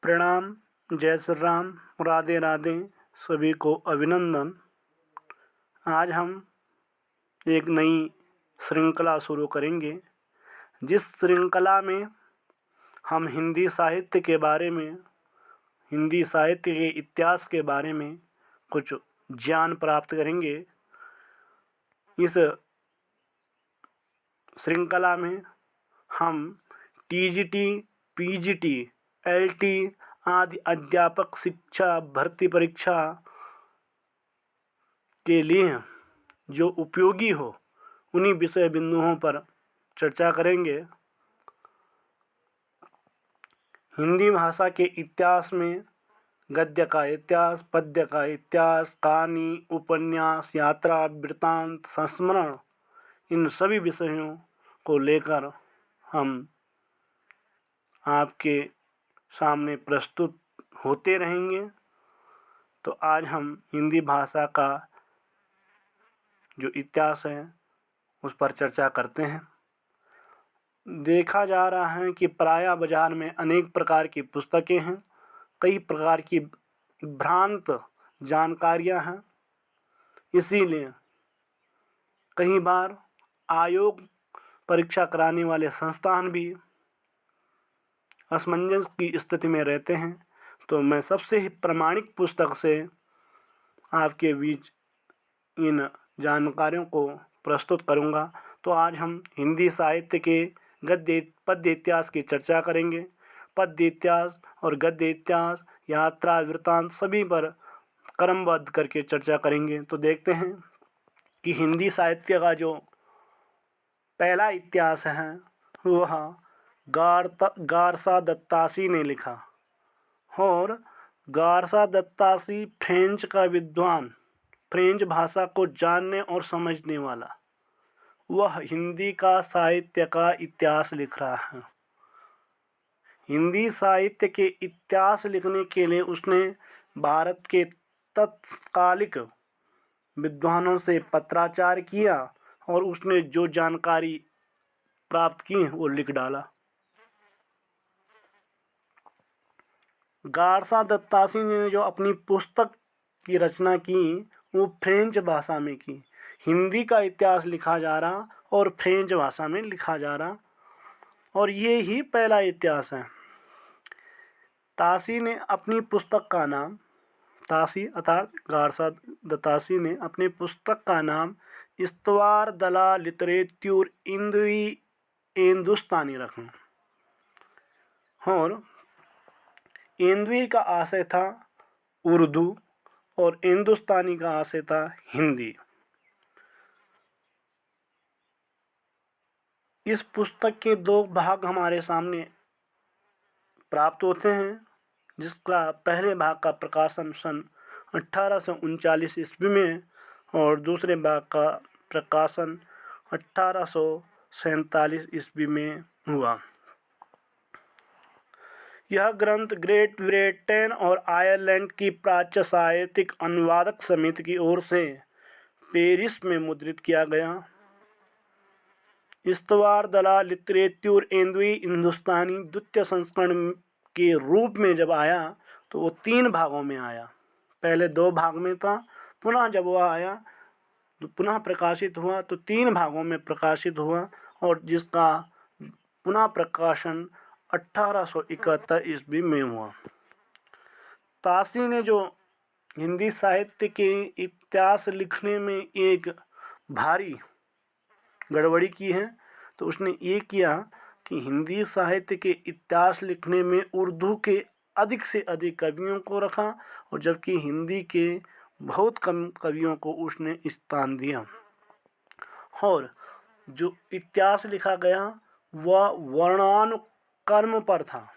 प्रणाम, जय श्री राम, राधे राधे, सभी को अभिनंदन। आज हम एक नई श्रृंखला शुरू करेंगे, जिस श्रृंखला में हम हिंदी साहित्य के बारे में, हिंदी साहित्य के इतिहास के बारे में कुछ ज्ञान प्राप्त करेंगे। इस श्रृंखला में हम टीजीटी, पीजीटी, एलटी आदि अध्यापक शिक्षा भर्ती परीक्षा के लिए जो उपयोगी हो उन्हीं विषय बिंदुओं पर चर्चा करेंगे। हिंदी भाषा के इतिहास में गद्य का इतिहास, पद्य का इतिहास, कहानी, उपन्यास, यात्रा, वृत्तांत, संस्मरण, इन सभी विषयों को लेकर हम आपके सामने प्रस्तुत होते रहेंगे। तो आज हम हिंदी भाषा का जो इतिहास है उस पर चर्चा करते हैं। देखा जा रहा है कि प्रायः बाजार में अनेक प्रकार की पुस्तकें हैं, कई प्रकार की भ्रांत जानकारियां हैं। इसीलिए कई बार आयोग परीक्षा कराने वाले संस्थान भी असमंजस की स्थिति में रहते हैं। तो मैं सबसे ही प्रामाणिक पुस्तक से आपके बीच इन जानकारियों को प्रस्तुत करूंगा। तो आज हम हिंदी साहित्य के गद्य पद्य इतिहास की चर्चा करेंगे। पद्य इतिहास और गद्य इतिहास, यात्रा, वृत्तांत सभी पर क्रमबद्ध करके चर्चा करेंगे। तो देखते हैं कि हिंदी साहित्य का जो पहला इतिहास है वह गारसा दत्तासी ने लिखा। और गारसा दत्तासी फ्रेंच का विद्वान, फ्रेंच भाषा को जानने और समझने वाला, वह हिंदी का साहित्य का इतिहास लिख रहा है। हिंदी साहित्य के इतिहास लिखने के लिए उसने भारत के तत्कालिक विद्वानों से पत्राचार किया और उसने जो जानकारी प्राप्त की वो लिख डाला। गारसा दत्तासी ने जो अपनी पुस्तक की रचना की वो फ्रेंच भाषा में की। हिंदी का इतिहास लिखा जा रहा और फ्रेंच भाषा में लिखा जा रहा, और ये ही पहला इतिहास है। तासी ने अपनी पुस्तक का नाम, तासी अर्थात गारसा दत्तासी ने अपनी पुस्तक का नाम इस्तवार दला लिटरेच्यूर हिंदुस्तानी रखा। और हिंदवी का आशय था उर्दू और हिंदुस्तानी का आशय था हिंदी। इस पुस्तक के दो भाग हमारे सामने प्राप्त होते हैं, जिसका पहले भाग का प्रकाशन सन 1839 ईस्वी में और दूसरे भाग का प्रकाशन 1847 ईस्वी में हुआ। यह ग्रंथ ग्रेट ब्रिटेन और आयरलैंड की प्राच्य साहित्यिक अनुवादक समिति की ओर से पेरिस में मुद्रित किया गया। इस्तवार दला लिटरेच्यूर हिंदुस्तानी द्वितीय संस्करण के रूप में जब आया तो वो 3 भागों में आया। पहले 2 भाग में था, पुनः जब वह आया तो पुनः प्रकाशित हुआ तो 3 भागों में प्रकाशित हुआ, और जिसका पुनः प्रकाशन 1871 ईस्वी में हुआ। तासी ने जो हिंदी साहित्य के इतिहास लिखने में एक भारी गड़बड़ी की है, तो उसने ये किया कि हिंदी साहित्य के इतिहास लिखने में उर्दू के अधिक से अधिक कवियों को रखा, और जबकि हिंदी के बहुत कम कवियों को उसने स्थान दिया। और जो इतिहास लिखा गया वह वर्णानुक्रम पर था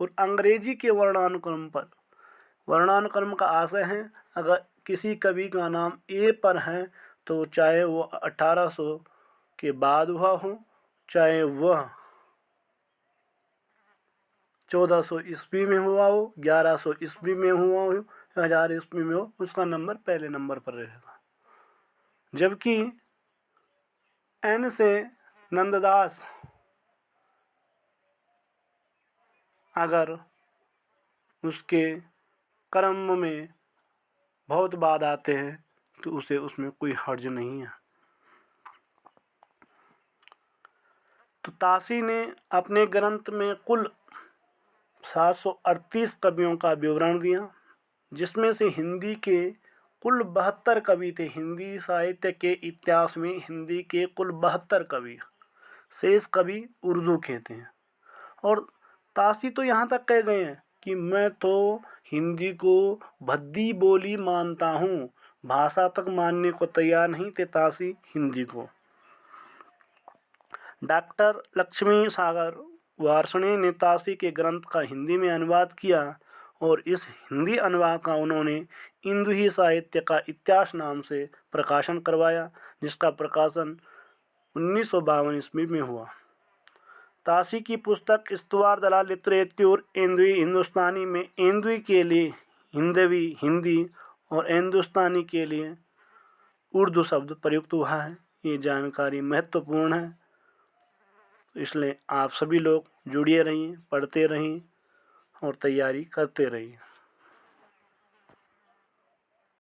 और अंग्रेजी के वर्णानुक्रम पर। वर्णानुक्रम का आशय है अगर किसी कवि का नाम ए पर है तो चाहे वो 1800 के बाद हुआ हो, चाहे वह 1400 ईस्वी में हुआ हो, 1100 ईस्वी में हुआ हो, 1000 ईस्वी में हो, उसका नंबर पहले नंबर पर रहेगा। जबकि एन से नंददास अगर उसके कर्म में बहुत बाद आते हैं तो उसे उसमें कोई हर्ज नहीं है। तो ताशी ने अपने ग्रंथ में कुल 738 कवियों का विवरण दिया, जिसमें से हिंदी के कुल 72 कवि थे। हिंदी साहित्य के इतिहास में हिंदी के कुल 72 कवि, शेष कवि उर्दू के थे। और ताशी तो यहाँ तक कह गए हैं कि मैं तो हिंदी को भद्दी बोली मानता हूँ, भाषा तक मानने को तैयार नहीं थे ताशी हिंदी को। डॉक्टर लक्ष्मी सागर वार्ष्णेय ने ताशी के ग्रंथ का हिंदी में अनुवाद किया और इस हिंदी अनुवाद का उन्होंने हिंदू साहित्य का इतिहास नाम से प्रकाशन करवाया, जिसका प्रकाशन 1952 ईस्वी में हुआ। ताशी की पुस्तक इस्तवार दलाल लिटरेचर एंदवी हिंदुस्तानी में एंदवी के लिए हिंदवी हिंदी और हिंदुस्तानी के लिए उर्दू शब्द प्रयुक्त हुआ है। ये जानकारी महत्वपूर्ण है, इसलिए आप सभी लोग जुड़े रहिए, पढ़ते रहिए और तैयारी करते रहिए।